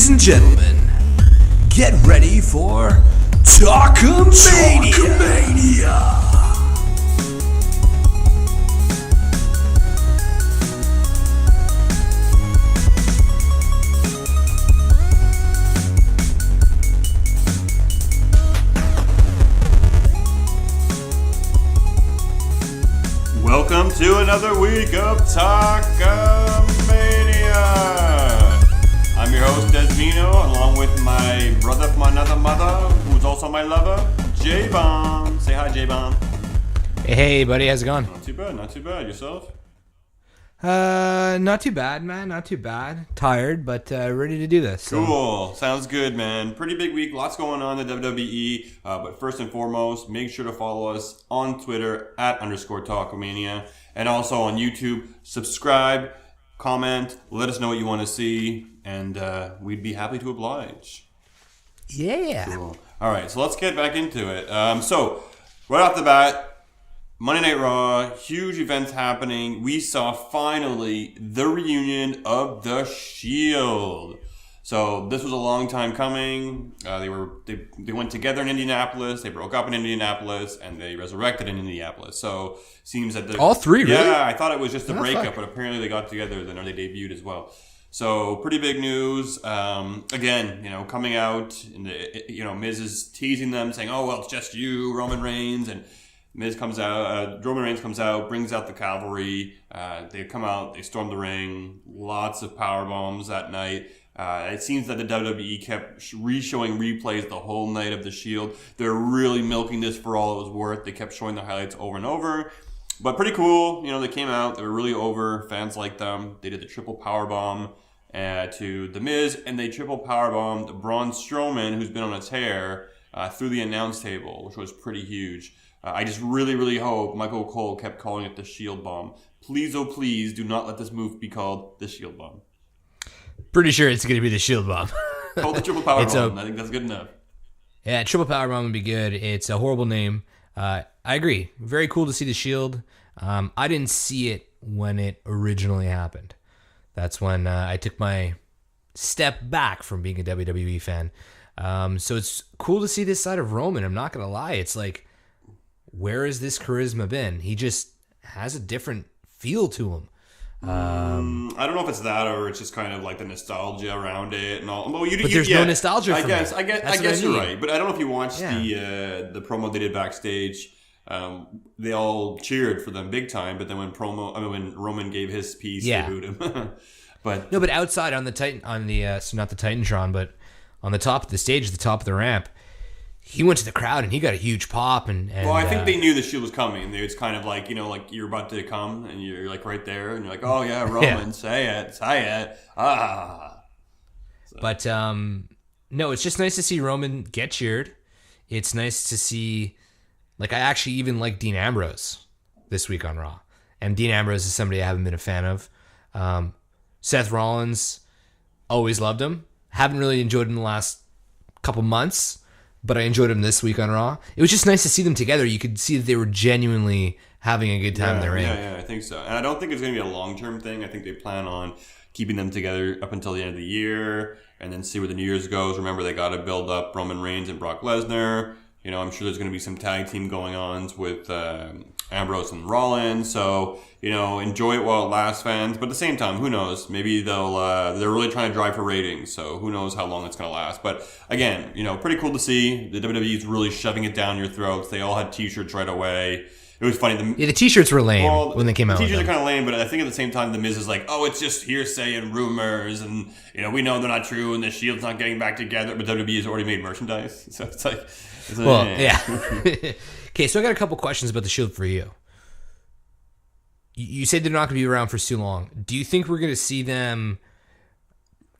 Ladies and gentlemen, get ready for Talkamania! Welcome to another week of Talkamania! I'm your host, Desmino, along with my brother from another mother, who's also my lover, J-Bomb. Say hi, J-Bomb. Hey, buddy, how's it going? Not too bad, not too bad. Yourself? Not too bad, man, not too bad. Tired, but ready to do this. So. Cool. Sounds good, man. Pretty big week. Lots going on in the WWE. But first and foremost, make sure to follow us on Twitter @_Talkamania. And also on YouTube. Subscribe, comment, let us know what you want to see. And we'd be happy to oblige. Yeah. Cool. All right, so let's get back into it. So, right off the bat, Monday Night Raw, huge events happening. We saw finally the reunion of the Shield. So this was a long time coming. They went together in Indianapolis. They broke up in Indianapolis, and they resurrected in Indianapolis. So seems that all three, really? Yeah, I thought it was just a breakup, but apparently they got together. Then they debuted as well. So pretty big news. Again, coming out, and Miz is teasing them, saying, "Oh well, it's just you, Roman Reigns," and Roman Reigns comes out, brings out the cavalry. They come out, they storm the ring. Lots of power bombs that night. It seems that the WWE kept showing replays the whole night of the Shield. They're really milking this for all it was worth. They kept showing the highlights over and over. But pretty cool. They came out. They were really over. Fans liked them. They did the triple power bomb to The Miz, and they triple power bombed Braun Strowman, who's been on a tear, through the announce table, which was pretty huge. I just really, really hope Michael Cole kept calling it the Shield Bomb. Please, oh please, do not let this move be called the Shield Bomb. Pretty sure it's going to be the Shield Bomb. Call the Triple Power Bomb. I think that's good enough. Yeah, Triple Power Bomb would be good. It's a horrible name. I agree. Very cool to see the Shield. I didn't see it when it originally happened. That's when I took my step back from being a WWE fan. So it's cool to see this side of Roman. I'm not going to lie. It's like, where has this charisma been? He just has a different feel to him. I don't know if it's that or it's just kind of like the nostalgia around it and all. Well, but there's no nostalgia. I guess you're right. But I don't know if you watched the promo they did backstage. They all cheered for them big time. But then when Roman gave his piece, they booed him. But outside on the so not the Titantron, but on the top of the stage, the top of the ramp, he went to the crowd and he got a huge pop. And well, I think they knew the Shield was coming. It's kind of like, like you're about to come and you're like right there and you're like, oh yeah, Roman, say it. Ah. So. But no, it's just nice to see Roman get cheered. It's nice to see, I actually even like Dean Ambrose this week on Raw. And Dean Ambrose is somebody I haven't been a fan of. Seth Rollins, always loved him. Haven't really enjoyed him the last couple months. But I enjoyed them this week on Raw. It was just nice to see them together. You could see that they were genuinely having a good time in the ring. Yeah, I think so. And I don't think it's going to be a long-term thing. I think they plan on keeping them together up until the end of the year and then see where the New Year's goes. Remember, they got to build up Roman Reigns and Brock Lesnar. I'm sure there's going to be some tag team going-ons with Ambrose and Rollins. So, enjoy it while it lasts, fans. But at the same time, who knows? Maybe they're really trying to drive for ratings. So who knows how long it's going to last. But again, pretty cool to see. The WWE is really shoving it down your throats. They all had T-shirts right away. It was funny. The T-shirts were lame when they came out. The T-shirts are kind of lame, but I think at the same time, The Miz is like, oh, it's just hearsay and rumors, and we know they're not true, and the Shield's not getting back together. But WWE has already made merchandise, so it's like, yeah. Okay, so I got a couple questions about the Shield for you. You said they're not going to be around for too long. Do you think we're going to see them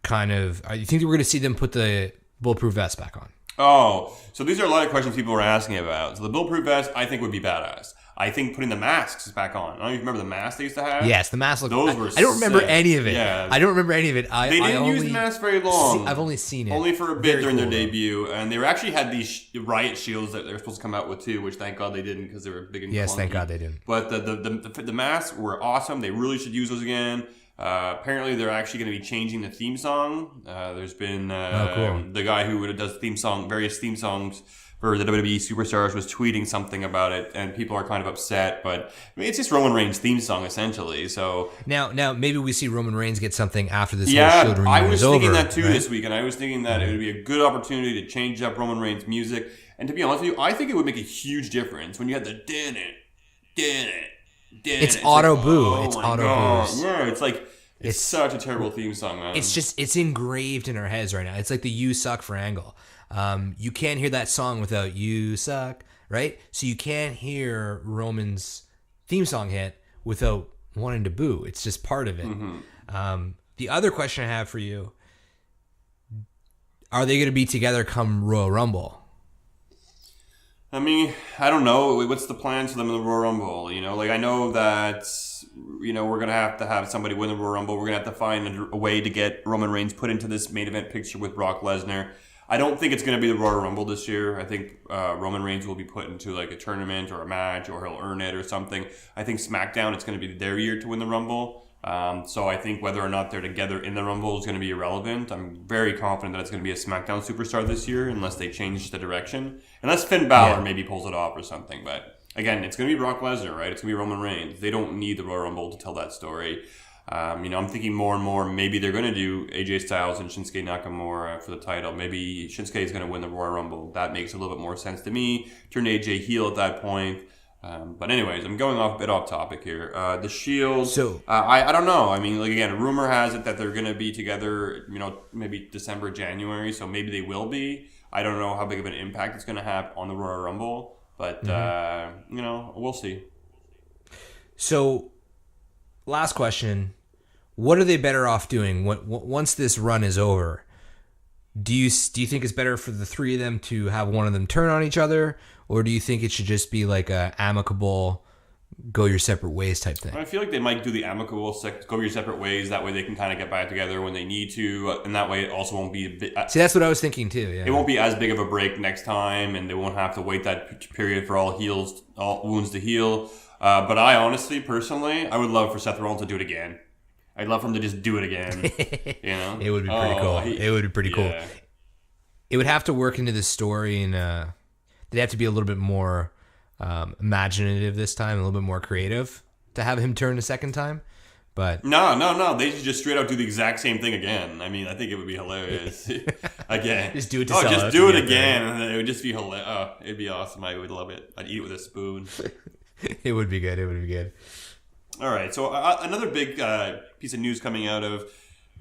you think we're going to see them put the bulletproof vest back on? Oh, so these are a lot of questions people were asking about. So the bulletproof vest, I think, would be badass. I think putting the masks back on. I don't even remember the masks they used to have. Yes, the masks look. Those were I don't remember sick. any of it. Yeah. I don't remember any of it. They didn't use the mask very long. I've only seen it. Only for a bit during their debut. And they actually had these riot shields that they were supposed to come out with too, which thank God they didn't because they were big and clunky. Yes, thank God they didn't. But the masks were awesome. They really should use those again. Apparently, they're actually going to be changing the theme song. There's been cool. the guy who does various theme songs for the WWE Superstars was tweeting something about it, and people are kind of upset. But I mean, it's just Roman Reigns' theme song essentially. So now maybe we see Roman Reigns get something after this whole yeah, Shield reunion I was is thinking over, that too right? this week, and I was thinking that it would be a good opportunity to change up Roman Reigns' music. And to be honest with you, I think it would make a huge difference when you had the din it. It's auto like, boo. oh It's my auto God. boos. Yeah, it's like it's such a terrible theme song, man. It's engraved in our heads right now. It's like the "You Suck" for Angle. You can't hear that song without "You Suck," right? So you can't hear Roman's theme song hit without wanting to boo. It's just part of it. The other question I have for you: are they going to be together come Royal Rumble? I mean, I don't know. What's the plans for them in the Royal Rumble? You know, like I know that, you know, we're going to have somebody win the Royal Rumble. We're going to have to find a way to get Roman Reigns put into this main event picture with Brock Lesnar. I don't think it's going to be the Royal Rumble this year. I think Roman Reigns will be put into like a tournament or a match, or he'll earn it or something. I think SmackDown, it's going to be their year to win the Rumble. So I think whether or not they're together in the Rumble is going to be irrelevant. I'm very confident that it's going to be a SmackDown superstar this year, unless they change the direction. Unless Finn Balor maybe pulls it off or something. But again, it's going to be Brock Lesnar, right? It's going to be Roman Reigns. They don't need the Royal Rumble to tell that story. You know, I'm thinking more and more, maybe they're going to do AJ Styles and Shinsuke Nakamura for the title. Maybe Shinsuke is going to win the Royal Rumble. That makes a little bit more sense to me. Turn AJ heel at that point. But anyways, I'm going a bit off topic here. The Shield. So I don't know. I mean, like again, rumor has it that they're going to be together. You know, maybe December, January. So maybe they will be. I don't know how big of an impact it's going to have on the Royal Rumble, but you know, we'll see. So, last question: what are they better off doing once this run is over? Do you think it's better for the three of them to have one of them turn on each other, or do you think it should just be like a amicable, go your separate ways type thing? I feel like they might do the amicable, go your separate ways. That way they can kind of get back together when they need to, and that way it also won't be a bit. See, that's what I was thinking too. Yeah. It won't be as big of a break next time, and they won't have to wait that period for all wounds to heal. But I honestly, personally, I would love for Seth Rollins to do it again. I'd love for him to just do it again. You know, it would be pretty cool. It would be pretty cool. It would have to work into the story, and they'd have to be a little bit more imaginative this time, a little bit more creative to have him turn a second time. But no, they should just straight out do the exact same thing again. I mean, I think it would be hilarious. Again, just do it. Just do it again, and then it would just be hilarious. Oh, it'd be awesome. I would love it. I'd eat it with a spoon. It would be good. It would be good. All right, so another big piece of news coming out of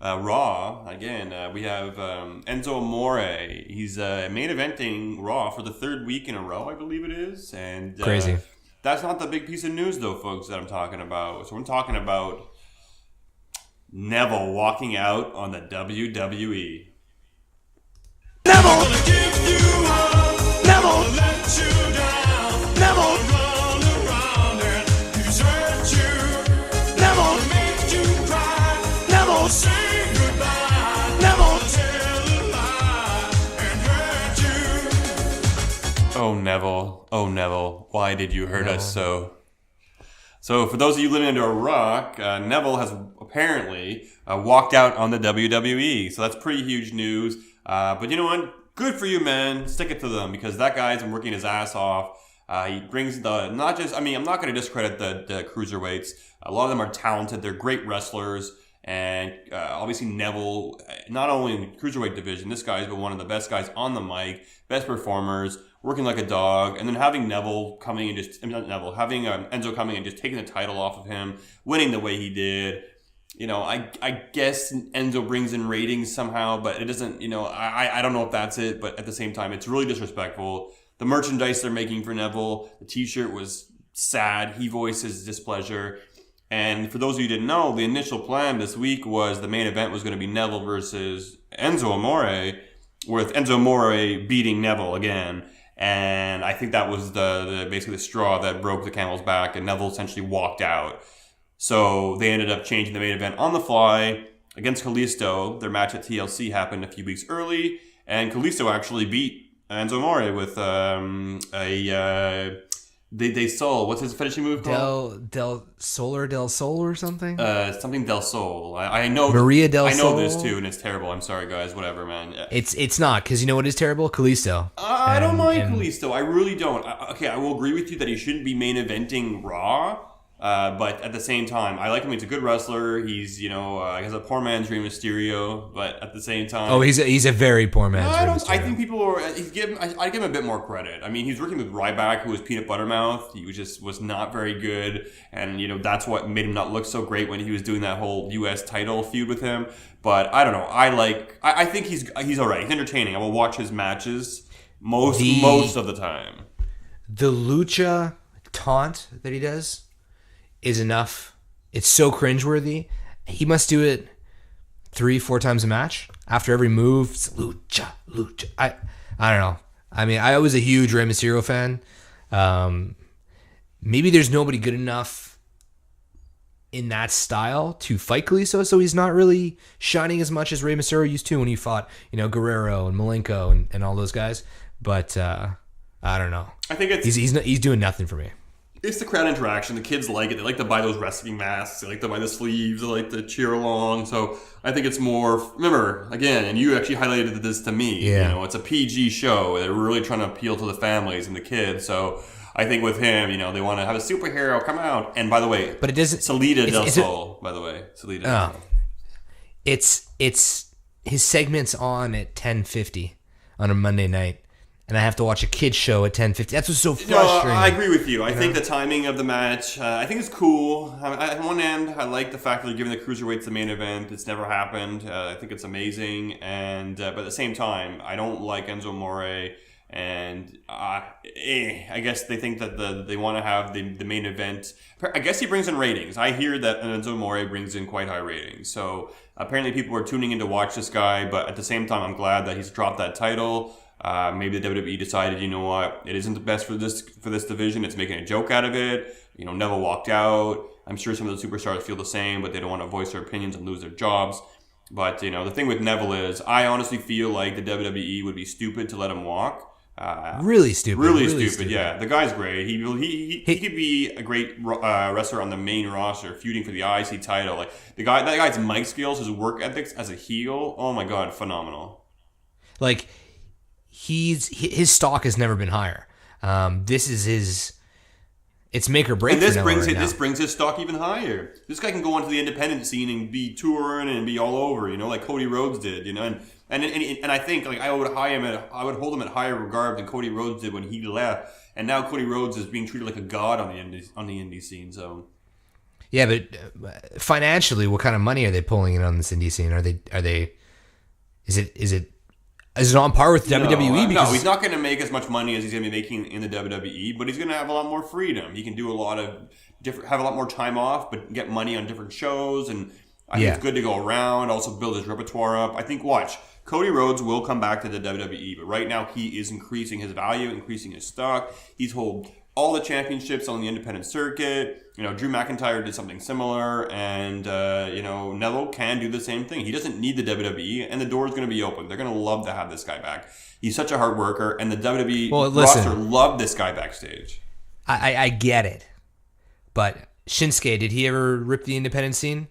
Raw. Again, we have Enzo Amore. He's main eventing Raw for the third week in a row, I believe it is. And crazy. That's not the big piece of news, though, folks, that I'm talking about. So I'm talking about Neville walking out on the WWE. Neville! Neville! Let you down. Neville! Say goodbye. Neville, tell a lie and hurt you. Oh Neville, why did you hurt us so? So for those of you living under a rock, Neville has apparently walked out on the WWE. So that's pretty huge news. But you know what? Good for you, man. Stick it to them, because that guy's been working his ass off. He brings I'm not going to discredit the cruiserweights. A lot of them are talented. They're great wrestlers. And obviously Neville, not only in the cruiserweight division, this guy's been one of the best guys on the mic, best performers, working like a dog. And then having Enzo coming and just taking the title off of him, winning the way he did. You know, I guess Enzo brings in ratings somehow, but it doesn't, you know, I don't know if that's it. But at the same time, it's really disrespectful. The merchandise they're making for Neville, the t-shirt was sad. He voiced his displeasure. And for those of you who didn't know, the initial plan this week was the main event was going to be Neville versus Enzo Amore, with Enzo Amore beating Neville again. And I think that was basically the straw that broke the camel's back, and Neville essentially walked out. So they ended up changing the main event on the fly against Kalisto. Their match at TLC happened a few weeks early, and Kalisto actually beat Enzo Amore with They Sol. What's his finishing move called? Del Sol or something. Something Del Sol. I know Maria Del I know Sol? this too, and it's terrible. I'm sorry, guys. Whatever, man. It's not, because you know what is terrible? Kalisto. I don't mind Kalisto. I really don't. Okay, I will agree with you that he shouldn't be main eventing Raw. But at the same time, I like him. He's a good wrestler. He's, he has a poor man's Rey Mysterio. But at the same time, Oh, he's a very poor man's Rey I Mysterio. think people are. I give him a bit more credit. I mean, he's working with Ryback, who was peanut butter mouth. He was not very good, and that's what made him not look so great when he was doing that whole U.S. title feud with him. But I don't know. I think he's all right. He's entertaining. I will watch his matches most of the time. The lucha taunt that he does is enough. It's so cringeworthy. He must do it 3-4 times a match. After every move, it's lucha. I don't know. I mean, I was a huge Rey Mysterio fan. Maybe there's nobody good enough in that style to fight Kalisto, so he's not really shining as much as Rey Mysterio used to when he fought, Guerrero and Malenko and all those guys. But I don't know. I think he's doing nothing for me. It's the crowd interaction. The kids like it. They like to buy those wrestling masks. They like to buy the sleeves. They like to cheer along. So I think it's more... Remember, again, and you actually highlighted this to me. Yeah. It's a PG show. They're really trying to appeal to the families and the kids. So I think with him, they want to have a superhero come out. And by the way... But it doesn't... Salida Del Sol, by the way. Salida Del Sol. It's his segment's on at 10:50 on a Monday night. And I have to watch a kid's show at 10:50. That's what's so frustrating. I agree with you. I think the timing of the match, I think it's cool. On one end, I like the fact that they're giving the cruiserweights the main event. It's never happened. I think it's amazing. And but at the same time, I don't like Enzo Amore. And I guess they think that they want to have the main event. I guess he brings in ratings. I hear that Enzo Amore brings in quite high ratings. So apparently people are tuning in to watch this guy. But at the same time, I'm glad that he's dropped that title. Maybe the WWE decided, you know what, it isn't the best for this division. It's making a joke out of it. Neville walked out. I'm sure some of the superstars feel the same, but they don't want to voice their opinions and lose their jobs. But the thing with Neville is, I honestly feel like the WWE would be stupid to let him walk. Really stupid. Really stupid. Yeah, the guy's great. He could be a great wrestler on the main roster, feuding for the IC title. Like that guy's mic skills, his work ethics as a heel. Oh my god, phenomenal. Like. His stock has never been higher. This is it's make or break. And this brings his stock even higher. This guy can go onto the independent scene and be touring and be all over, like Cody Rhodes did, and I think like I would hold him at higher regard than Cody Rhodes did when he left, and now Cody Rhodes is being treated like a god on the indie scene. So yeah, but financially, what kind of money are they pulling in on this indie scene? Are they? Is it on par with WWE? No, he's not going to make as much money as he's going to be making in the WWE, but he's going to have a lot more freedom. He can do have a lot more time off, but get money on different shows, and I think it's good to go around, also build his repertoire up. I think, Cody Rhodes will come back to the WWE, but right now he is increasing his value, increasing his stock. He's hold all the championships on the independent circuit. Drew McIntyre did something similar, and Neville can do the same thing. He doesn't need the WWE, and the door is going to be open. They're going to love to have this guy back. He's such a hard worker, and the WWE roster loved this guy backstage. I get it, but Shinsuke, did he ever rip the independent scene?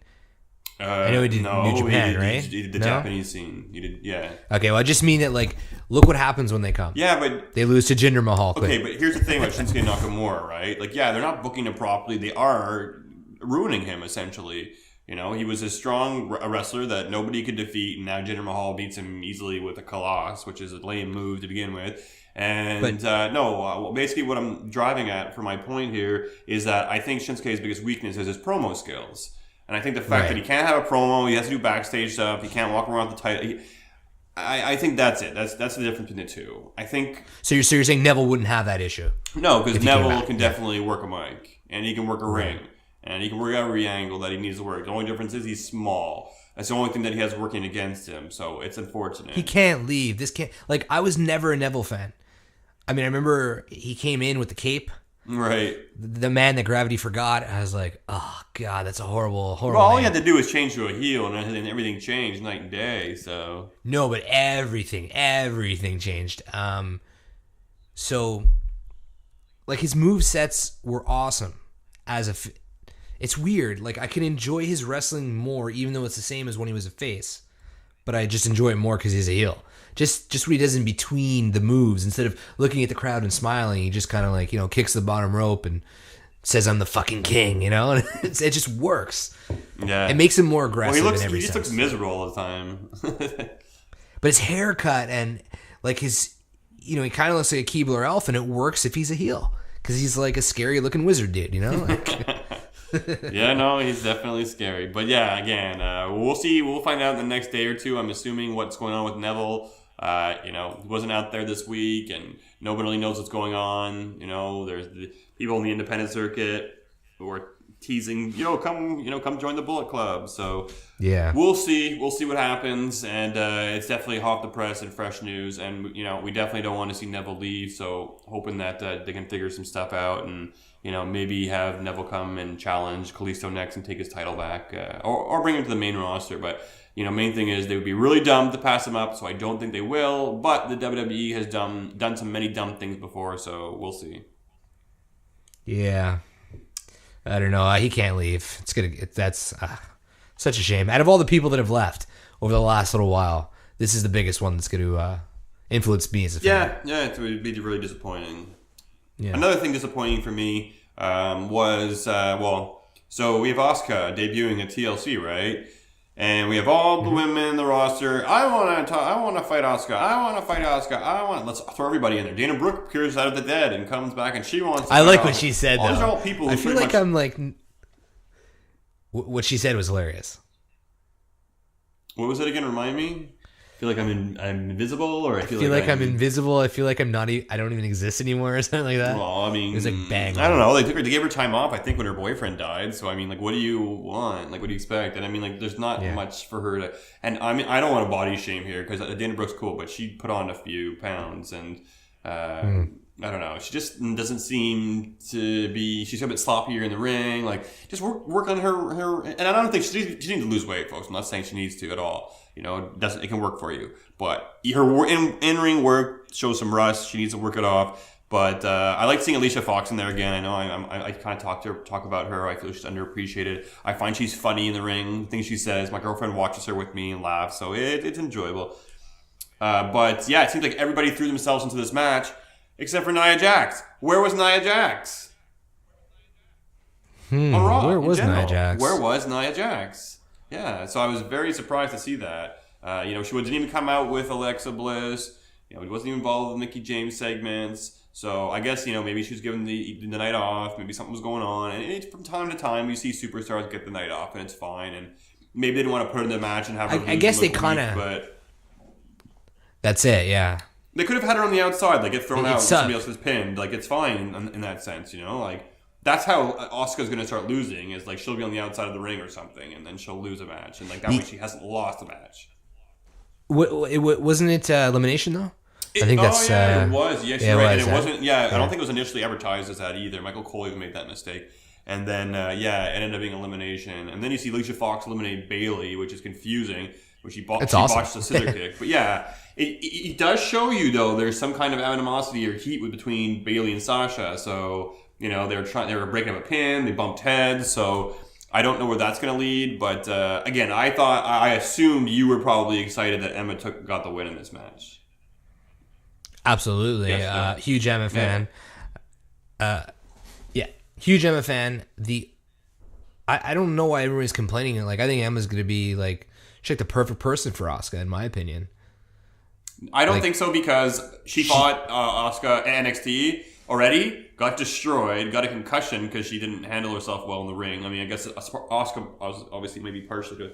I know he did New Japan, right? He did the Japanese scene. He did, yeah. Okay, well, I just mean that, look what happens when they come. Yeah, but... They lose to Jinder Mahal. Okay, but here's the thing about Shinsuke Nakamura, right? They're not booking him properly. They are ruining him, essentially. He was a strong wrestler that nobody could defeat, and now Jinder Mahal beats him easily with a Kalash, which is a lame move to begin with. And basically what I'm driving at for my point here is that I think Shinsuke's biggest weakness is his promo skills. And I think the fact that he can't have a promo, he has to do backstage stuff, he can't walk around with the title. I think that's it. That's the difference between the two. I think. So you're saying Neville wouldn't have that issue? No, because Neville can definitely work a mic, and he can work a ring, and he can work every angle that he needs to work. The only difference is he's small. That's the only thing that he has working against him. So it's unfortunate. He can't leave. This can't. I was never a Neville fan. I mean, I remember he came in with the cape. Right. The man that gravity forgot. I was like, oh, God, that's a horrible Well, all you had to do was change to a heel, and everything changed night and day, so... No, but everything changed. So, like his move sets were awesome. It's weird. Like I can enjoy his wrestling more, even though it's the same as when he was a face. But I just enjoy it more because he's a heel. Just what he does in between the moves, instead of looking at the crowd and smiling, he just kind of like, kicks the bottom rope and says, "I'm the fucking king," And it just works. Yeah, it makes him more aggressive. He just looks miserable all the time. But his haircut and like his, he kind of looks like a Keebler elf, and it works if he's a heel because he's like a scary looking wizard dude. Yeah, no, he's definitely scary. But yeah, again, we'll see. We'll find out in the next day or two. I'm assuming what's going on with Neville. He wasn't out there this week, and nobody really knows what's going on. There's the people in the independent circuit who are teasing, come join the Bullet Club. So yeah, we'll see. We'll see what happens, and it's definitely hot off the press and fresh news. And we definitely don't want to see Neville leave. So hoping that they can figure some stuff out and. Maybe have Neville come and challenge Kalisto next and take his title back, or bring him to the main roster. But main thing is they would be really dumb to pass him up, so I don't think they will. But the WWE has done some many dumb things before, so we'll see. Yeah, I don't know. He can't leave. That's such a shame. Out of all the people that have left over the last little while, this is the biggest one that's going to influence me as a fan. Yeah, it would be really disappointing. Yeah. Another thing disappointing for me was, so we have Asuka debuting at TLC, right? And we have all the women in the roster. I want to fight Asuka. Let's throw everybody in there. Dana Brooke appears out of the dead and comes back, and she wants to I like Asuka. what she said, These though. are all people who I feel like I'm like... What she said was hilarious. What was it again? Remind me? I feel like I'm invisible, or I feel like I'm invisible. I feel like I'm not. I don't even exist anymore, or something like that. Well, I mean, it was like bang. I don't know. They gave her time off. I think when her boyfriend died. So I mean, like, what do you want? Like, what do you expect? And I mean, like, there's not much for her to. And I mean, I don't want to body shame here because Dana Brooke's cool, but she put on a few pounds, and I don't know. She just doesn't seem to be. She's a bit sloppier in the ring. Like, just work on her. And I don't think she needs to lose weight, folks. I'm not saying she needs to at all. It can work for you. But her in-ring work shows some rust. She needs to work it off. But I like seeing Alicia Fox in there again. I know I kind of talk about her. I feel she's underappreciated. I find she's funny in the ring. Things she says. My girlfriend watches her with me and laughs. So it's enjoyable. But yeah, it seems like everybody threw themselves into this match except for Nia Jax. Where was Nia Jax? On Raw, where was Nia Jax? Where was Nia Jax? Yeah, so I was very surprised to see that. She didn't even come out with Alexa Bliss. He wasn't even involved with Mickie James segments. So I guess, maybe she was given the night off. Maybe something was going on. And from time to time, you see superstars get the night off, and it's fine. And maybe they didn't want to put her in the match and have her I guess they kind of... But that's it, yeah. they could have had her on the outside, like get thrown out and sucked. somebody else was pinned. Like, it's fine in that sense, Like, that's how Asuka's going to start losing, is like she'll be on the outside of the ring or something, and then she'll lose a match. And like that way she hasn't lost a match. Wasn't it elimination, though? I think that's... it was. Yes, you're right. And it wasn't... Yeah. I don't think it was initially advertised as that either. Michael Cole even made that mistake. And then, it ended up being elimination. And then you see Alicia Fox eliminate Bayley, which is confusing. Which she botched the scissor kick. But yeah, it does show you, though, there's some kind of animosity or heat between Bayley and Sasha. So, they were breaking up a pin. They bumped heads. So... I don't know where that's going to lead, but again, I assumed you were probably excited that Emma got the win in this match. Absolutely. Yes, huge Emma fan. Huge Emma fan. I don't know why everybody's complaining. Like, I think Emma's going to be like, she's like the perfect person for Asuka, in my opinion. I don't think so, because she fought Asuka at NXT already, got destroyed, got a concussion because she didn't handle herself well in the ring. I mean, I guess Asuka was obviously maybe partially to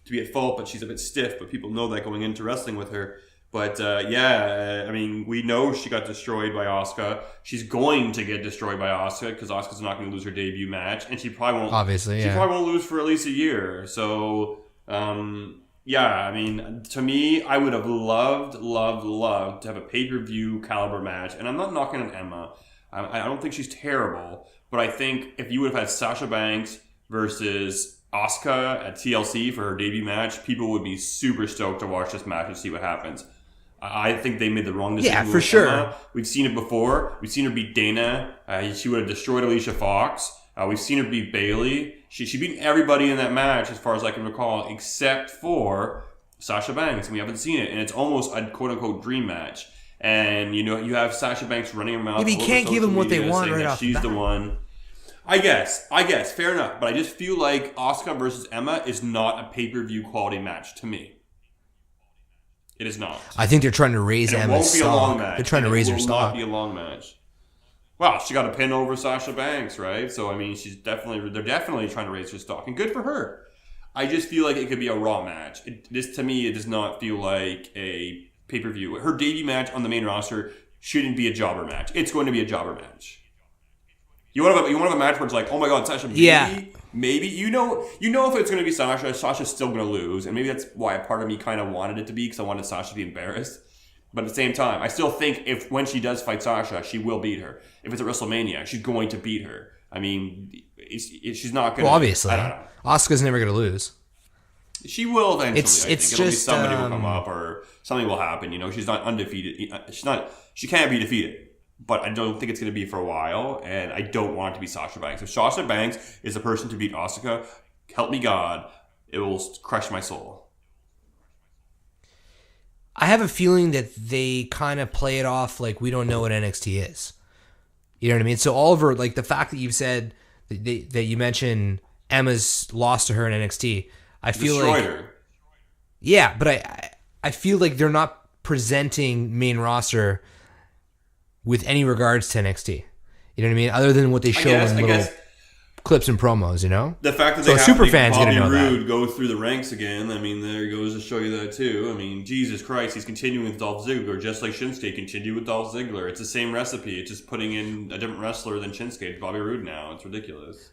be at fault, but she's a bit stiff, but people know that going into wrestling with her. But I mean, we know she got destroyed by Asuka. She's going to get destroyed by Asuka because Asuka's not going to lose her debut match, and she probably won't. Obviously, she probably won't lose for at least a year. So, I mean, to me, I would have loved to have a pay-per-view caliber match. And I'm not knocking on Emma. I don't think she's terrible. But I think if you would have had Sasha Banks versus Asuka at TLC for her debut match, people would be super stoked to watch this match and see what happens. I think they made the wrong decision. Yeah, for with sure. Emma. We've seen it before. We've seen her beat Dana. She would have destroyed Alicia Fox. We've seen her beat Bayley. She beat everybody in that match, as far as I can recall, except for Sasha Banks. And we haven't seen it. And it's almost a quote-unquote dream match. And, you have Sasha Banks running her mouth. Maybe you can't give them what they want right off the she's bat. the one. I guess. Fair enough. But I just feel like Asuka versus Emma is not a pay-per-view quality match to me. It is not. I think they're trying to raise And it Emma's won't be a long stock. match. They're trying to raise her It will stock. not be a long match. Well, she got a pin over Sasha Banks, right? So, I mean, they're definitely trying to raise her stock. And good for her. I just feel like it could be a Raw match. To me, it does not feel like a pay-per-view. Her debut match on the main roster shouldn't be a jobber match. It's going to be a jobber match. You want to have a match where it's like, oh my god, Sasha, maybe you know if it's going to be Sasha, Sasha's still going to lose, and maybe that's why a part of me kind of wanted it to be, because I wanted Sasha to be embarrassed. But at the same time, I still think when she does fight Sasha, she will beat her. If it's at WrestleMania, she's going to beat her. I mean, she's not going to. Well, obviously, I don't know. Asuka's never going to lose. She will eventually. It's I think. just It'll be somebody will come up or something will happen. She's not undefeated. She can't be defeated. But I don't think it's going to be for a while, and I don't want it to be Sasha Banks. If Sasha Banks is the person to beat Asuka, help me God, it will crush my soul. I have a feeling that they kind of play it off like we don't know what NXT is. You know what I mean? So Oliver, like the fact that you've said that you mentioned Emma's lost to her in NXT, I feel Destroyed like her. Yeah, but I feel like they're not presenting main roster with any regards to NXT. You know what I mean? Other than what they show in little clips and promos, The fact that so they have super to fans Bobby gonna know Roode go through the ranks again, I mean, there goes to show you that too. I mean, Jesus Christ, he's continuing with Dolph Ziggler, just like Shinsuke continued with Dolph Ziggler. It's the same recipe. It's just putting in a different wrestler than Shinsuke. It's Bobby Roode now. It's ridiculous.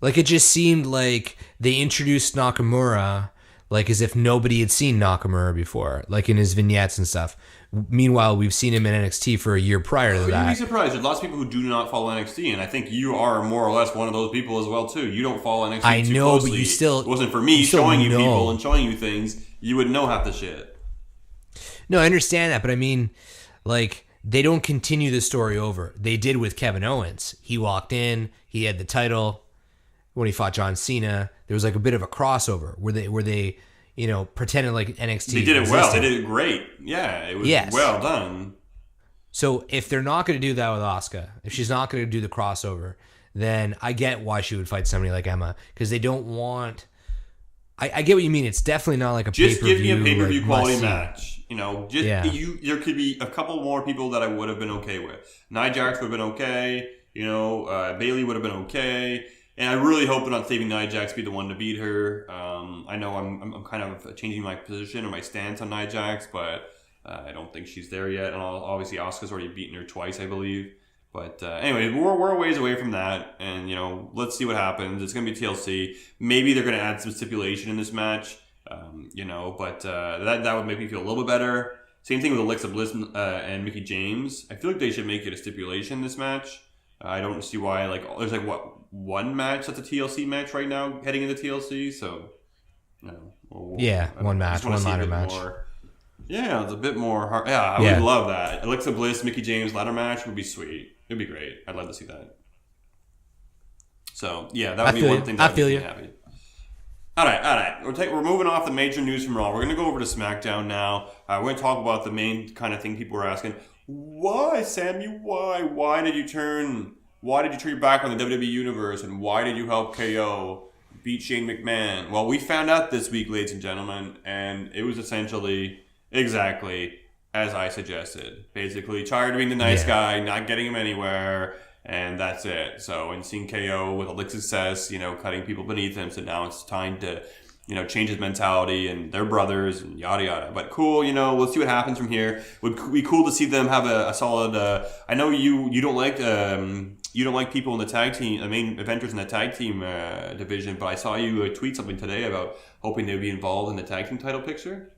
Like, it just seemed like they introduced Nakamura like as if nobody had seen Nakamura before, like in his vignettes and stuff. Meanwhile, we've seen him in NXT for a year prior to that. You'd be surprised. There's lots of people who do not follow NXT, and I think you are more or less one of those people as well, too. You don't follow NXT I too know, closely. but you still... It wasn't for me showing you know. people and showing you things. You would know half the shit. No, I understand that, but I mean, like, they don't continue the story over. They did with Kevin Owens. He walked in, he had the title. When he fought John Cena, there was like a bit of a crossover where they pretended like NXT. They did it well. existed. They did it great. Yeah, it was well done. So if they're not going to do that with Asuka, if she's not going to do the crossover, then I get why she would fight somebody like Emma, because they don't want. I get what you mean. It's definitely not like a just pay-per-view, give me a pay-per-view like, quality must-see. match. There could be a couple more people that I would have been okay with. Nia Jax would have been okay. Bayley would have been okay. And I really hope they're not saving Nia Jax to be the one to beat her. I know I'm kind of changing my position or my stance on Nia Jax, but I don't think she's there yet. And obviously, Asuka's already beaten her twice, I believe. But anyway, we're a ways away from that. And, let's see what happens. It's going to be TLC. Maybe they're going to add some stipulation in this match, but that would make me feel a little bit better. Same thing with Alexa Bliss and Mickie James. I feel like they should make it a stipulation in this match. I don't see why, there's one match that's a TLC match right now heading into TLC, so, one match, one ladder match. Yeah, it's a bit more hard. Yeah, I would love that. Alexa Bliss, Mickie James ladder match would be sweet. It'd be great. I'd love to see that. So, yeah, that would be one thing that would make me happy. All right. We're moving off the major news from Raw. We're going to go over to SmackDown now. We're going to talk about the main kind of thing people were asking. Why, Sami? Why? Why did you turn your back on the WWE Universe, and why did you help KO beat Shane McMahon? Well, we found out this week, ladies and gentlemen, and it was essentially exactly as I suggested. Basically, tired of being the nice guy, not getting him anywhere, and that's it. So, and seeing KO with a lick success, cutting people beneath him, so now it's time to change his mentality, and they're brothers and yada yada. But cool, let's see what happens from here. It would be cool to see them have a solid. I know you don't like people in the tag team, the main eventers in the tag team division, but I saw you tweet something today about hoping they'd be involved in the tag team title picture.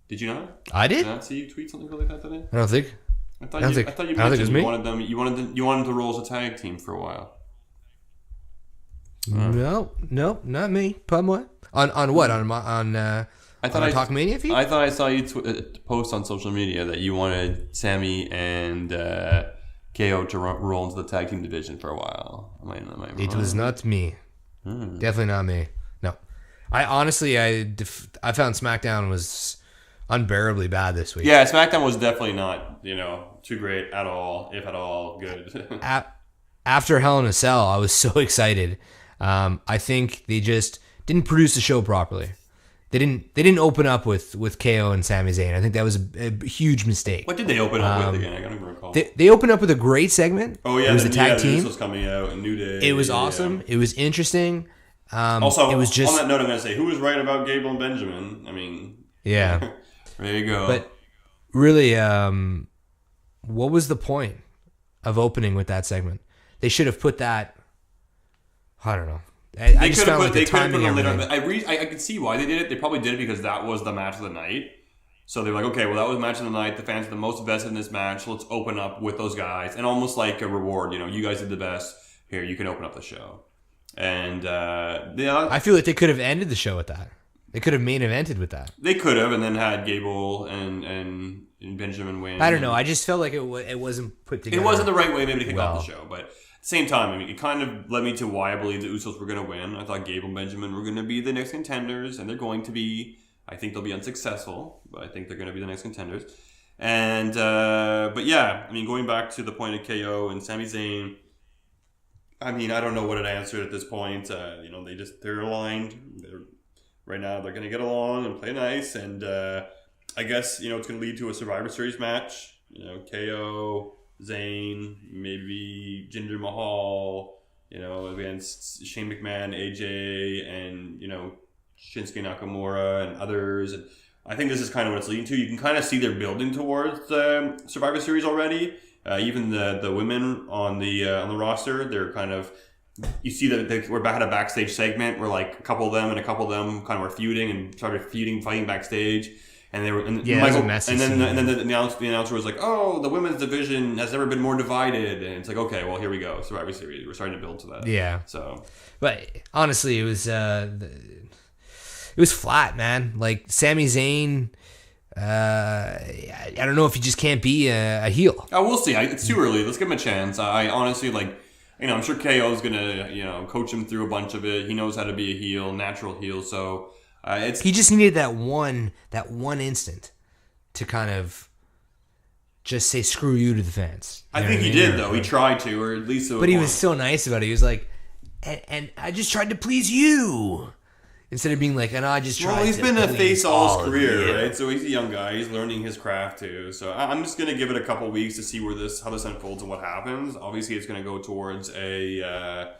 Did you not? I did. Did I not see you tweet something like that today? I don't think. I thought you mentioned you wanted them. You wanted to roll as a tag team for a while. No, not me. Pas moi. On what? On I thought On the Talkamania feed? I thought I saw you post on social media that you wanted Sami and KO to roll into the tag team division for a while. Am I wrong? It was not me. Definitely not me. No. I honestly, I found SmackDown was unbearably bad this week. Yeah, SmackDown was definitely not, too great at all, if at all good. After Hell in a Cell, I was so excited. I think they just didn't produce the show properly. They didn't open up with KO and Sami Zayn. I think that was a huge mistake. What did they open up with again? I don't even recall. They opened up with a great segment. Oh yeah, it was the tag team. This was coming out, a New Day. It was awesome. Yeah. It was interesting. Also, it was just on that note, I'm going to say, who was right about Gable and Benjamin? I mean, yeah. There you go. But really, what was the point of opening with that segment? They should have put that. I don't know. I just found like the timing. I can see why they did it. They probably did it because that was the match of the night. So they're like, okay, well, that was the match of the night. The fans are the most invested in this match. Let's open up with those guys, and almost like a reward. You guys did the best. Here, you can open up the show. And I feel like they could have ended the show with that. They could have main evented with that. They could have, and then had Gable and Benjamin win. I don't know. I just felt like it wasn't put together. It wasn't the right way maybe to kick off the show, but at the same time, I mean, it kind of led me to why I believe the Usos were going to win. I thought Gable and Benjamin were going to be the next contenders, and they're going to be. I think they'll be unsuccessful, but I think they're going to be the next contenders. And but yeah, I mean, going back to the point of KO and Sami Zayn. I mean, I don't know what it answered at this point. They're aligned. Right now, they're going to get along and play nice. And I guess, it's going to lead to a Survivor Series match. KO, Zayn, maybe Jinder Mahal, against Shane McMahon, AJ, and, Shinsuke Nakamura and others. And I think this is kind of what it's leading to. You can kind of see they're building towards the Survivor Series already. Even the women on the roster, they're kind of, you see that we're back at a backstage segment where like a couple of them kind of were feuding and started fighting backstage, and they were and then the announcer was like, oh, the women's division has never been more divided, and it's like, okay, well, here we go, Survivor Series, we're starting to build to that. Yeah. So, but honestly, it was flat, man. Like Sami Zayn. I don't know if he just can't be a heel. Oh, we'll see. It's too early. Let's give him a chance. I honestly I'm sure KO is gonna, coach him through a bunch of it. He knows how to be a heel, natural heel. So he just needed that one instant to kind of just say screw you to the fans. I think he did though. He tried to, or at least. But he was so nice about it. He was like, and I just tried to please you. Instead of being like, and I just tried. Well, he's been a face all his career, right? So he's a young guy. He's learning his craft too. So I'm just gonna give it a couple weeks to see how this unfolds and what happens. Obviously, it's gonna go towards a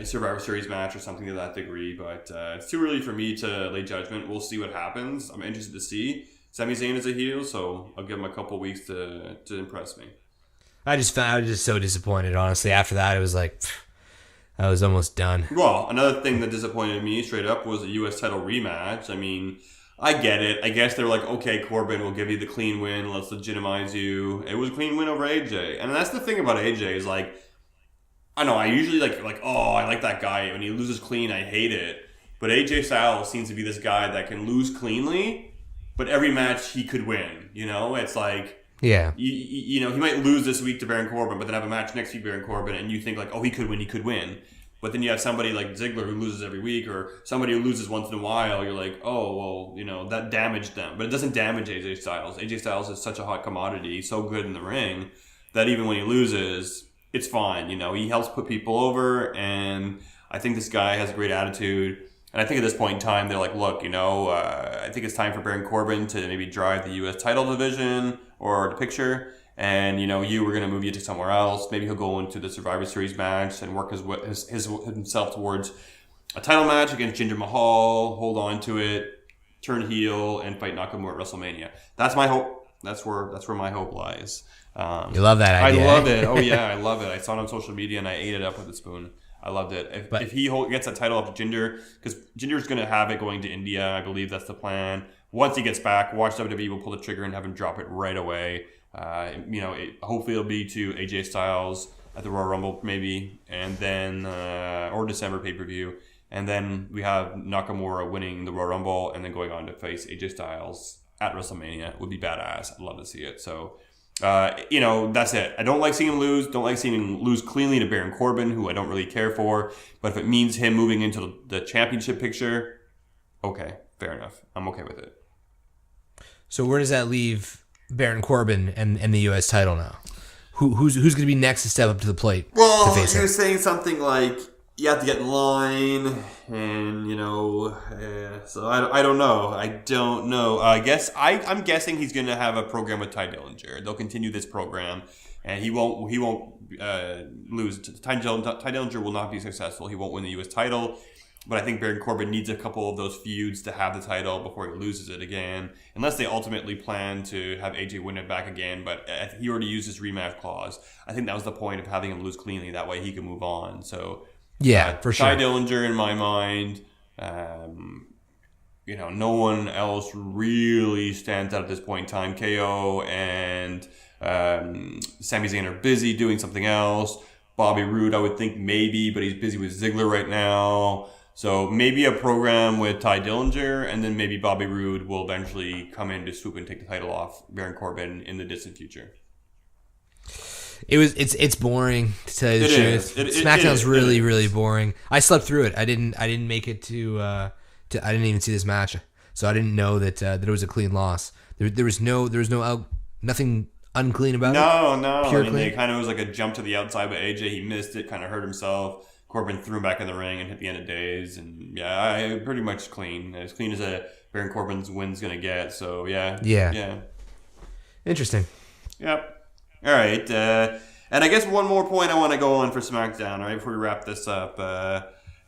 Survivor Series match or something to that degree. But it's too early for me to lay judgment. We'll see what happens. I'm interested to see. Sami Zayn is a heel, so I'll give him a couple weeks to impress me. I was just so disappointed. Honestly, after that, it was like. I was almost done. Well, another thing that disappointed me straight up was a U.S. title rematch. I mean, I get it. I guess they're like, okay, Corbin, we'll give you the clean win. Let's legitimize you. It was a clean win over AJ. And that's the thing about AJ is like, I know, I usually like, oh, I like that guy. When he loses clean, I hate it. But AJ Styles seems to be this guy that can lose cleanly, but every match he could win. It's like, yeah, he might lose this week to Baron Corbin, but then have a match next week Baron Corbin, and you think like, oh, he could win. But then you have somebody like Ziggler who loses every week, or somebody who loses once in a while. You're like, oh, well, that damaged them. But it doesn't damage AJ Styles. AJ Styles is such a hot commodity. He's so good in the ring that even when he loses, it's fine. He helps put people over, and I think this guy has a great attitude. And I think at this point in time, they're like, look, I think it's time for Baron Corbin to maybe drive the U.S. title division or the picture. And, we're going to move you to somewhere else. Maybe he'll go into the Survivor Series match and work himself towards a title match against Jinder Mahal, hold on to it, turn heel, and fight Nakamura at WrestleMania. That's my hope. That's where my hope lies. You love that idea. I love it. Oh, yeah, I love it. I saw it on social media, and I ate it up with a spoon. I loved it. If he gets that title up to Jinder, because Jinder's going to have it going to India. I believe that's the plan. Once he gets back, watch WWE will pull the trigger and have him drop it right away. Hopefully it'll be to AJ Styles at the Royal Rumble maybe, and then or December pay-per-view, And then we have Nakamura winning the Royal Rumble and then going on to face AJ Styles at WrestleMania. Would be badass. I'd love to see it. So, that's it. I don't like seeing him lose. Don't like seeing him lose cleanly to Baron Corbin, who I don't really care for. But if it means him moving into the championship picture, okay, fair enough. I'm okay with it. So where does that leave Baron Corbin and the U.S. title now? Who's going to be next to step up to the plate to face him? He was saying something like, you have to get in line, and, so I don't know. I don't know. I'm guessing he's going to have a program with Ty Dillinger. They'll continue this program, and he won't lose. Ty Dillinger will not be successful. He won't win the U.S. title, but I think Baron Corbin needs a couple of those feuds to have the title before he loses it again, unless they ultimately plan to have AJ win it back again, but he already used his rematch clause. I think that was the point of having him lose cleanly. That way he can move on, so... Yeah, for sure. Ty Dillinger, in my mind, no one else really stands out at this point in time. KO and Sami Zayn are busy doing something else. Bobby Roode, I would think maybe, but he's busy with Ziggler right now. So maybe a program with Ty Dillinger, and then maybe Bobby Roode will eventually come in to swoop and take the title off Baron Corbin in the distant future. It's boring, to tell you the truth. SmackDown's really boring. I slept through it. I didn't make it to I didn't even see this match, so I didn't know that it was a clean loss. There was nothing unclean about it. No. Pure It clean. kind of was like a jump to the outside, but AJ, he missed it, kind of hurt himself. Corbin threw him back in the ring and hit the end of days, and pretty much clean, as clean as a Baron Corbin's win's gonna get. So yeah. Interesting. Yep. All right, and I guess one more point I want to go on for SmackDown, right, before we wrap this up.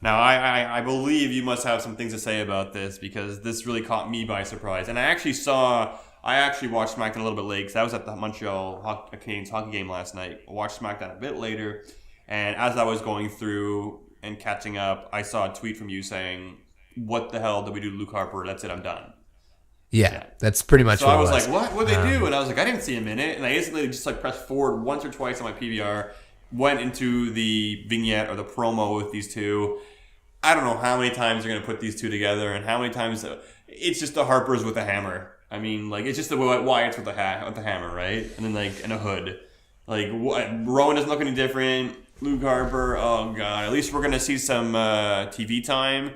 Now, I believe you must have some things to say about this, because this really caught me by surprise. And I actually watched SmackDown a little bit late, because I was at the Montreal Canadiens hockey game last night. I watched SmackDown a bit later, and as I was going through and catching up, I saw a tweet from you saying, "What the hell did we do to Luke Harper? That's it, I'm done." Yeah, that's pretty much so what I was it was. like, what? What'd they do? And I was like, I didn't see him in it. And I instantly just pressed forward once or twice on my PVR, went into the vignette or the promo with these two. I don't know how many times they're going to put these two together, and how many times it's just the Harpers with a hammer. I mean, it's just the Wyatts with the hammer, right? And then and a hood. Rowan doesn't look any different. Luke Harper, oh god. At least we're going to see some TV time.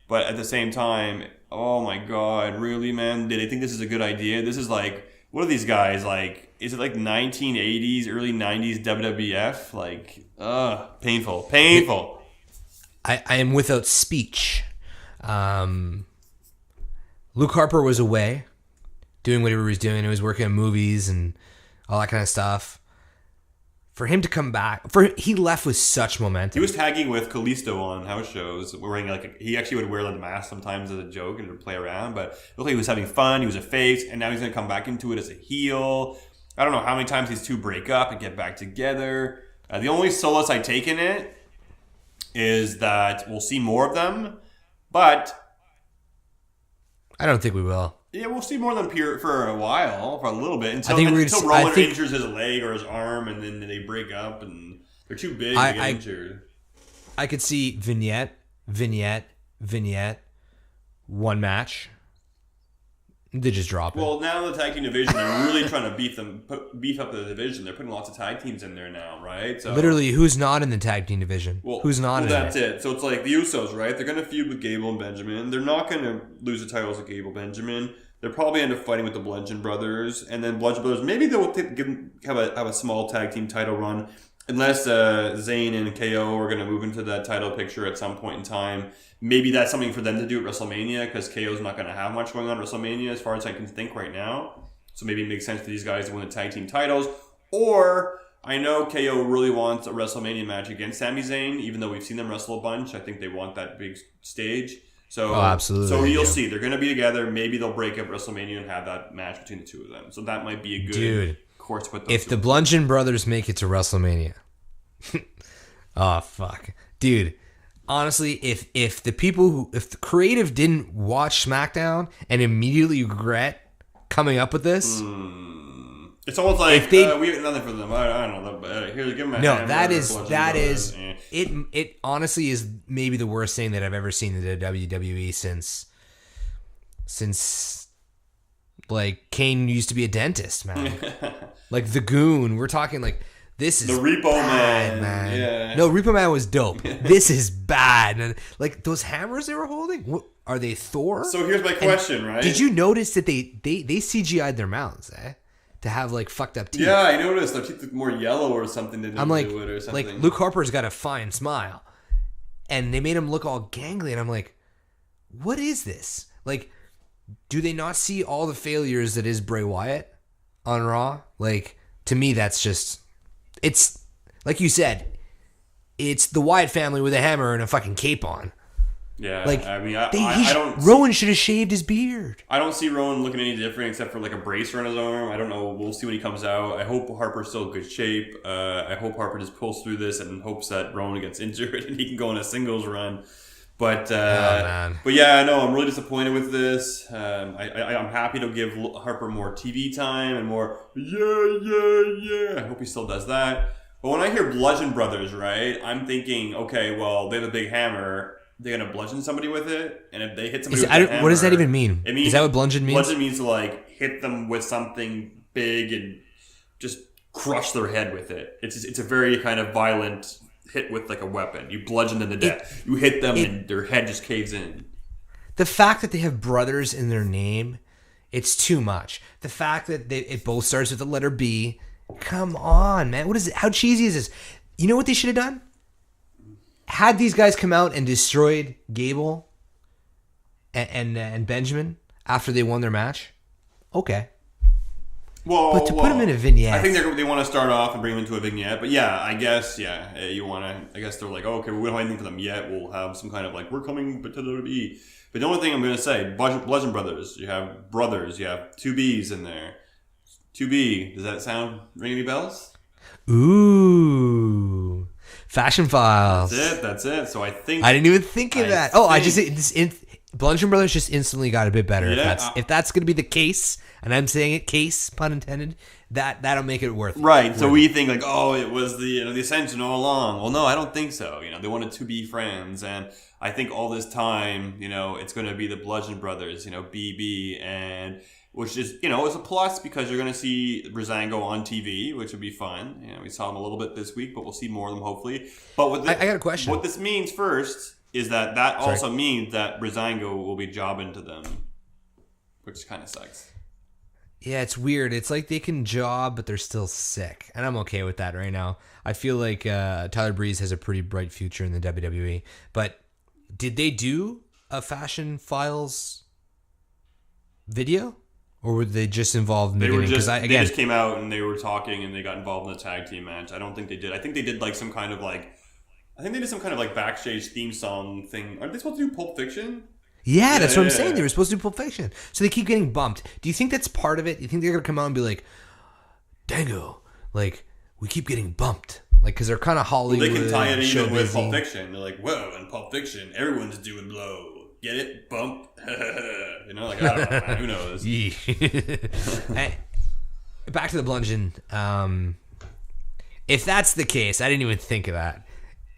But at the same time, oh my god, really, man? Did they think this is a good idea? This is what are these guys like? Is it 1980s, early 90s WWF? Painful. I am without speech. Luke Harper was away, doing whatever he was doing. He was working on movies and all that kind of stuff. For him to come back, he left with such momentum. He was tagging with Kalisto on house shows, wearing he actually would wear the mask sometimes as a joke and to play around. But it looked like he was having fun. He was a face, and now he's going to come back into it as a heel. I don't know how many times these two break up and get back together. The only solace I take in it is that we'll see more of them, but I don't think we will. Yeah, we'll see more of them for a while, for a little bit, until until Roman injures his leg or his arm, and then they break up, and they're too big to get injured. I could see vignette, one match. They just drop it. Well, now the tag team division, they're really trying to beef up the division. They're putting lots of tag teams in there now, right? So, literally, who's not in the tag team division? Who's not in it? That's it. So it's like the Usos, right? They're going to feud with Gable and Benjamin. They're not going to lose the titles to Gable Benjamin. They'll probably end up fighting with the Bludgeon brothers, and then Bludgeon brothers, maybe they'll have a small tag team title run, unless Zayn and KO are going to move into that title picture at some point in time. Maybe that's something for them to do at WrestleMania, because KO's not going to have much going on at WrestleMania as far as I can think right now. So maybe it makes sense for these guys to win the tag team titles. Or, I know KO really wants a WrestleMania match against Sami Zayn, even though we've seen them wrestle a bunch. I think they want that big stage. So, absolutely. So you'll see. They're going to be together. Maybe they'll break up WrestleMania and have that match between the two of them. So that might be a good course to put those if the Bludgeon brothers make it to WrestleMania. Oh, fuck. Dude, honestly, if the creative didn't watch SmackDown and immediately regret coming up with this, It's almost like If they- we have nothing for them. I don't know. Here, give them a No, hammer, that Bludgeon is Brothers. it honestly is maybe the worst thing that I've ever seen in the WWE since like Kane used to be a dentist, man. Like the Goon. We're talking like this is The Repo bad, Man. Yeah. No, Repo Man was dope. This is bad. And like those hammers they were holding, what, are they Thor? So here's my question, right? Did you notice that they CGI'd their mouths, to have like fucked up teeth? Yeah, I noticed. Their teeth look more yellow or something. Than I'm like, do it or something. like Luke Harper's got a fine smile, and they made him look all gangly, and I'm like, what is this? Like, do they not see all the failures that is Bray Wyatt on Raw? Like, to me, that's just, it's like you said, it's the Wyatt family with a hammer and a fucking cape on. Yeah, Like, I mean, I don't. Rowan should have shaved his beard. I don't see Rowan looking any different except for like a bracer on his arm. I don't know. We'll see when he comes out. I hope Harper's still in good shape. I hope Harper just pulls through this and hopes that Rowan gets injured and he can go on a singles run. But man. but yeah, no, I'm really disappointed with this. I'm happy to give Harper more TV time and more yeah. I hope he still does that. But when I hear Bludgeon Brothers, right, I'm thinking, okay, well, they have a big hammer. They're gonna bludgeon somebody with it, and if they hit somebody with a hammer, what does that even mean? It means, is that what bludgeon means? Bludgeon means to like hit them with something big and just crush their head with it. It's a very kind of violent hit with like a weapon. You bludgeon them to death. You hit them and their head just caves in. The fact that they have brothers in their name, it's too much. The fact that it both starts with the letter B, come on, man. What is it? How cheesy is this? You know what they should have done? Had these guys come out and destroyed Gable and Benjamin after they won their match, okay. But to put them in a vignette, I think they want to start off and bring them into a vignette. But yeah, I guess you want to. I guess they're like, oh, okay, we don't have anything for them yet. We'll have some kind of like we're coming to WWE. But the only thing I'm going to say, Bludgeon Brothers. You have brothers. You have two B's in there. 2B. Does that ring any bells? Ooh. Fashion Files. That's it. So I think I didn't even think of that. Oh, I just Bludgeon Brothers just instantly got a bit better. Yeah, if that's going to be the case, and I'm saying it, case pun intended, that'll make it worth it. Right. So we think like, oh, it was the Ascension all along. Well, no, I don't think so. They wanted to be friends, and I think all this time, it's going to be the Bludgeon Brothers. BB and. Which is, is a plus because you're going to see Breezango on TV, which would be fun. We saw him a little bit this week, but we'll see more of them hopefully. But I got a question. What this means first is that also means that Breezango will be jobbing to them, which kind of sucks. Yeah, it's weird. It's like they can job, but they're still sick. And I'm okay with that right now. I feel like Tyler Breeze has a pretty bright future in the WWE. But did they do a Fashion Files video? Or were they just involved in the beginning? They just came out and they were talking and they got involved in the tag team match. I don't think they did. I think they did like some kind of like backstage theme song thing. Aren't they supposed to do Pulp Fiction? Yeah, that's what I'm saying. They were supposed to do Pulp Fiction. So they keep getting bumped. Do you think that's part of it? Do you think they're going to come out and be like, Dango, like, we keep getting bumped? Like, because they're kind of Hollywood. Well, they can tie it even with Pulp Fiction. They're like, whoa, in Pulp Fiction, everyone's doing blow. Get it? Bump? I don't know, man. Who knows? Hey, back to the Bludgeon. If that's the case, I didn't even think of that.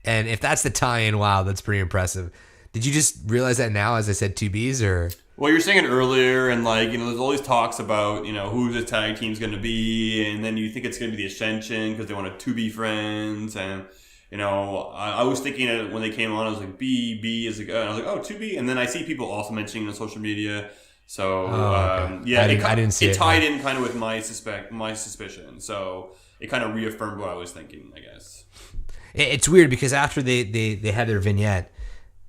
And if that's the tie-in, wow, that's pretty impressive. Did you just realize that now as I said 2Bs or... Well, you were saying it earlier, and there's always talks about, who the tag team's going to be, and then you think it's going to be the Ascension because they want to be friends, and... I was thinking it when they came on, I was like, B is a good. And I was like, oh, 2B. And then I see people also mentioning it on social media. So, okay. yeah, I didn't see it. It tied in kind of with my suspicion. So it kind of reaffirmed what I was thinking, I guess. It's weird because after they had their vignette,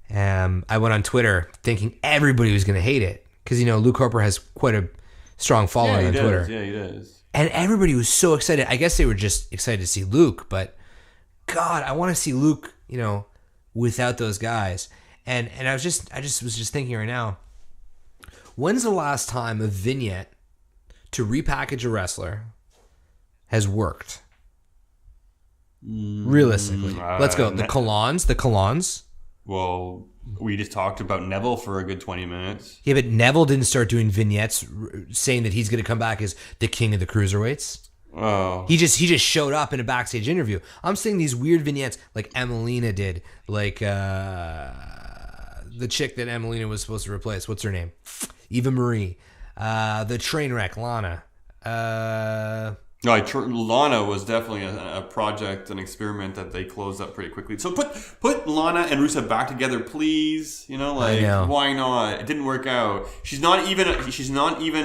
I went on Twitter thinking everybody was going to hate it. Because, Luke Harper has quite a strong following on Twitter. Yeah, he does. And everybody was so excited. I guess they were just excited to see Luke, but... God, I want to see Luke, without those guys. And I was just thinking right now, when's the last time a vignette to repackage a wrestler has worked? Realistically. Let's go. The Colons. Well, we just talked about Neville for a good 20 minutes. Yeah, but Neville didn't start doing vignettes saying that he's going to come back as the king of the cruiserweights. Oh. He just showed up in a backstage interview. I'm saying these weird vignettes like Emelina did, like the chick that Emelina was supposed to replace. What's her name? Eva Marie. The train wreck, Lana. No, Lana was definitely a project, an experiment that they closed up pretty quickly. So put Lana and Rusev back together, please. You know, like why not? It didn't work out. She's not even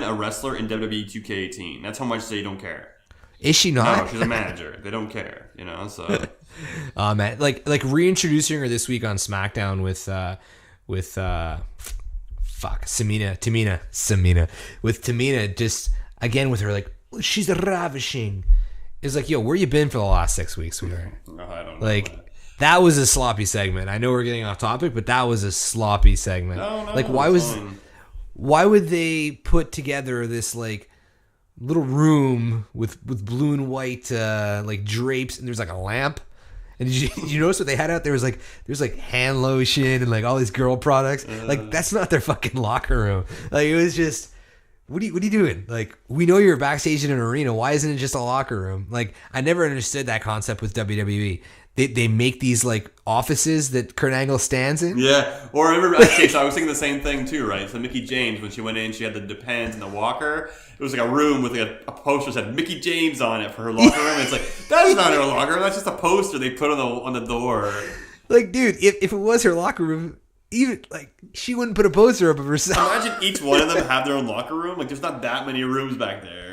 a wrestler in WWE 2K18. That's how much they don't care. Is she not? No, she's a manager. They don't care. You know, so. Oh man, like reintroducing her this week on SmackDown with Tamina with Tamina, just again with her like she's ravishing. It's like, yo, where you been for the last 6 weeks, sweetheart? No, I don't know. Like that was a sloppy segment. I know we're getting off topic, but that was a sloppy segment. No, like why would they put together this like little room with blue and white like drapes, and there's like a lamp? And did you notice what they had out there? There's like hand lotion and like all these girl products. Like that's not their fucking locker room. Like it was just, what are you doing? Like we know you're backstage in an arena. Why isn't it just a locker room? Like I never understood that concept with WWE. They make these like offices that Kurt Angle stands in. Yeah, or I remember backstage, I was thinking the same thing too, right? So Mickey James, when she went in, she had the Depends and the walker. It was like a room with like a poster that said Mickey James on it for her locker room. It's like, that's not her locker room. That's just a poster they put on the door. Like, dude, if it was her locker room, even like she wouldn't put a poster up of herself. Imagine each one of them have their own locker room. Like, there's not that many rooms back there.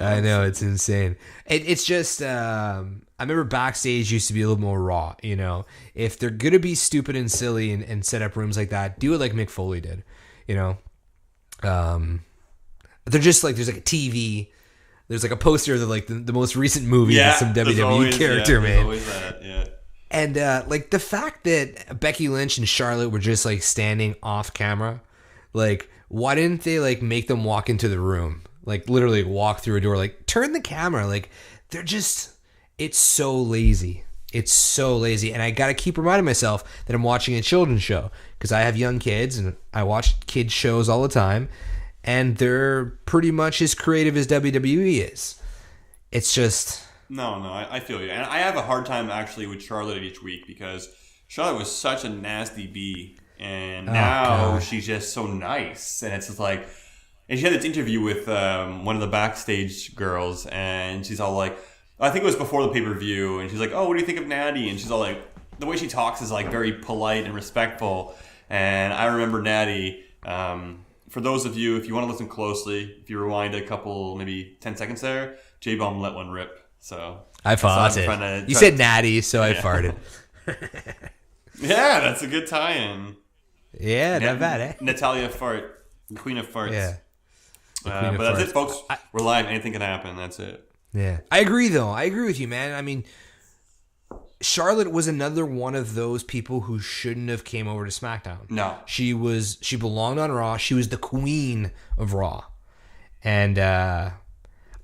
I know, it's insane. It's just, I remember backstage used to be a little more raw, you know? If they're going to be stupid and silly and set up rooms like that, do it like Mick Foley did, you know? They're just like, there's like a TV, there's like a poster of the most recent movie that some WWE character made. Always that, yeah. And like the fact that Becky Lynch and Charlotte were just like standing off camera, like why didn't they like make them walk into the room? Like literally walk through a door, like turn the camera. Like they're just, it's so lazy. It's so lazy. And I got to keep reminding myself that I'm watching a children's show because I have young kids and I watch kids shows all the time. And they're pretty much as creative as WWE is. It's just... No, I feel you. And I have a hard time actually with Charlotte each week because Charlotte was such a nasty bee. And now she's just so nice. And it's just like... And she had this interview with one of the backstage girls, and she's all like, I think it was before the pay-per-view, and she's like, oh, what do you think of Natty? And she's all like, the way she talks is like very polite and respectful. And I remember Natty, for those of you, if you want to listen closely, if you rewind a couple, maybe 10 seconds there, J-Bomb let one rip. So I farted. You said Natty, so I farted. Yeah, that's a good tie-in. Yeah, not bad, eh? Natalia Fart, the Queen of Farts. Yeah. But that's it, folks. We're live. Anything can happen. That's it. Yeah. I agree, though. I agree with you, man. I mean, Charlotte was another one of those people who shouldn't have came over to SmackDown. No. She belonged on Raw. She was the queen of Raw. And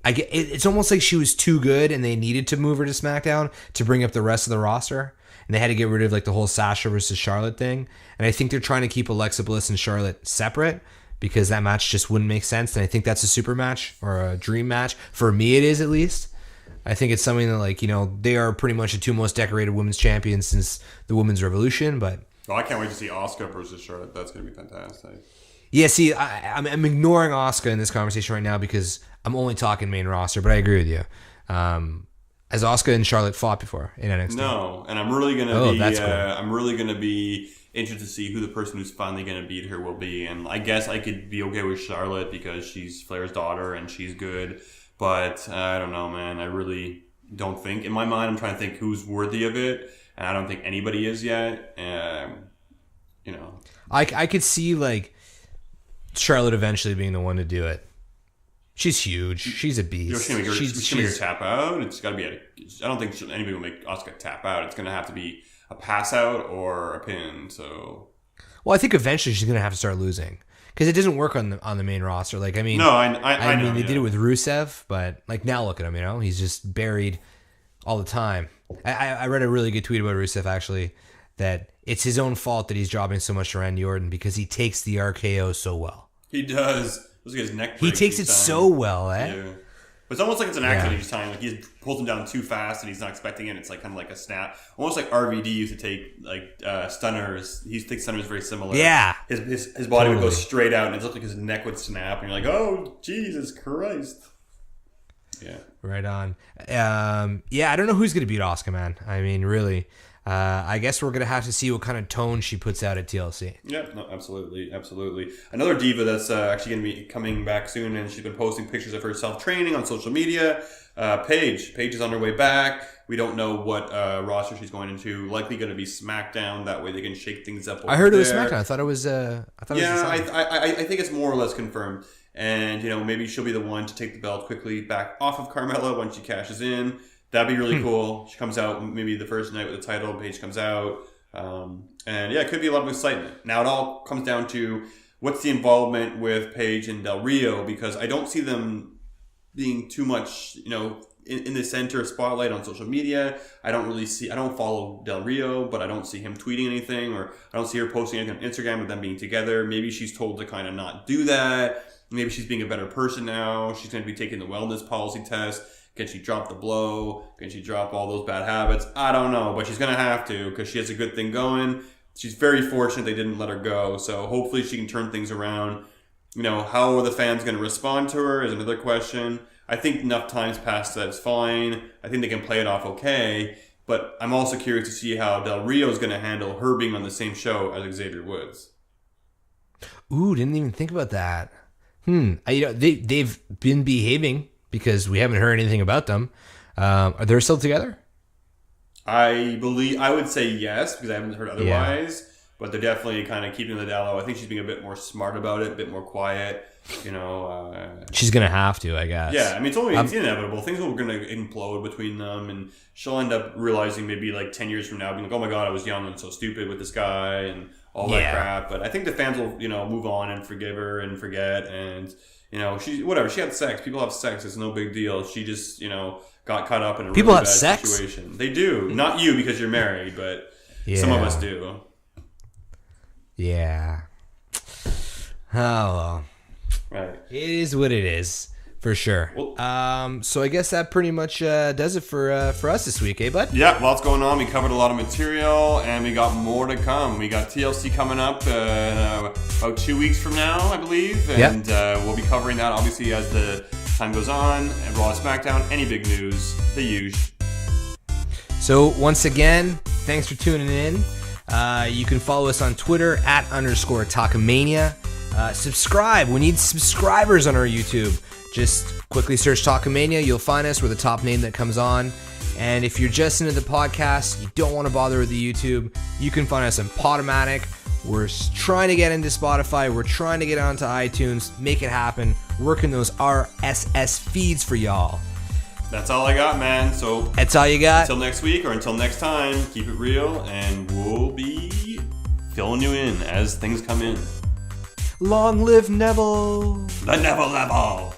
it's almost like she was too good and they needed to move her to SmackDown to bring up the rest of the roster. And they had to get rid of like the whole Sasha versus Charlotte thing. And I think they're trying to keep Alexa Bliss and Charlotte separate because that match just wouldn't make sense. And I think that's a super match or a dream match. For me, it is at least. I think it's something that, like, you know, they are pretty much the two most decorated women's champions since the Women's Revolution. But I can't wait to see Asuka versus Charlotte. That's going to be fantastic. Yeah, see, I'm ignoring Asuka in this conversation right now because I'm only talking main roster, but I agree with you. Has Asuka and Charlotte fought before in NXT? No, and I'm really gonna be. Cool. I'm really gonna be interested to see who the person who's finally gonna beat her will be. And I guess I could be okay with Charlotte because she's Flair's daughter and she's good. But I don't know, man. I really don't think. In my mind, I'm trying to think who's worthy of it, and I don't think anybody is yet. You know, I could see like Charlotte eventually being the one to do it. She's huge. She's a beast. She's gonna make her tap out. It's got to be. I don't think anybody will make Asuka tap out. It's gonna have to be a pass out or a pin. So. Well, I think eventually she's gonna have to start losing because it doesn't work on the main roster. Like, I mean, no, I know, mean, they did it with Rusev, but like now look at him. You know, he's just buried all the time. I read a really good tweet about Rusev actually. that it's his own fault that he's dropping so much to Randy Orton because he takes the RKO so well. He does. Look at his neck. He takes it so well, eh? Yeah. But it's almost like it's an accident each time. Like he pulls him down too fast and he's not expecting it. It's like kind of like a snap. Almost like RVD used to take like stunners. He takes stunners very similar. Yeah. His body would go straight out and it looked like his neck would snap. And you're like, oh, Jesus Christ. Yeah. Right on. I don't know who's going to beat Asuka, man. I mean, really. I guess we're going to have to see what kind of tone she puts out at TLC. Yeah, no, absolutely. Another diva that's actually going to be coming back soon, and she's been posting pictures of herself training on social media. Paige is on her way back. We don't know what roster she's going into. Likely going to be SmackDown. That way they can shake things up. I heard it was SmackDown. I thought it was. I think it's more or less confirmed. And maybe she'll be the one to take the belt quickly back off of Carmella when she cashes in. That'd be really cool. She comes out maybe the first night with the title. Paige comes out. It could be a lot of excitement. Now, it all comes down to what's the involvement with Paige and Del Rio, because I don't see them being too much, in the center spotlight on social media. I don't follow Del Rio, but I don't see him tweeting anything, or I don't see her posting anything on Instagram with them being together. Maybe she's told to kind of not do that. Maybe she's being a better person now. She's going to be taking the wellness policy test. Can she drop the blow? Can she drop all those bad habits? I don't know, but she's going to have to because she has a good thing going. She's very fortunate they didn't let her go, so hopefully she can turn things around. How are the fans going to respond to her is another question. I think enough time's passed that it's fine. I think they can play it off okay, but I'm also curious to see how Del Rio is going to handle her being on the same show as Xavier Woods. Ooh, didn't even think about that. They've been behaving because we haven't heard anything about them. Are they still together? I would say yes, because I haven't heard otherwise. Yeah. But they're definitely kind of keeping the down low. I think she's being a bit more smart about it, a bit more quiet. She's gonna have to, I guess. Yeah, I mean it's inevitable. Things are gonna implode between them, and she'll end up realizing maybe like 10 years from now, being like, "Oh my god, I was young and so stupid with this guy," and all that crap. But I think the fans will, move on and forgive her and forget. And she had sex. People have sex. It's no big deal. She just got caught up in a really bad situation. They do. Not you because you're married, but some of us do. Yeah. Oh well. Right. It is what it is, for sure. Well, so I guess that pretty much does it for us this week, eh, bud? Yeah, lots going on. We covered a lot of material, and we got more to come. We got TLC coming up about 2 weeks from now, I believe, and we'll be covering that obviously as the time goes on. And Raw, SmackDown, any big news, the usual. So once again, thanks for tuning in. You can follow us on Twitter @_Talkamania. Subscribe. We need subscribers on our YouTube. Just quickly search Talkamania. You'll find us. We're the top name that comes on. And if you're just into the podcast, you don't want to bother with the YouTube, you can find us on Podomatic. We're trying to get into Spotify. We're trying to get onto iTunes. Make it happen. Working those RSS feeds for y'all. That's all I got, man. So that's all you got? Until next week or until next time, keep it real, and we'll be filling you in as things come in. Long live Neville. The Neville level.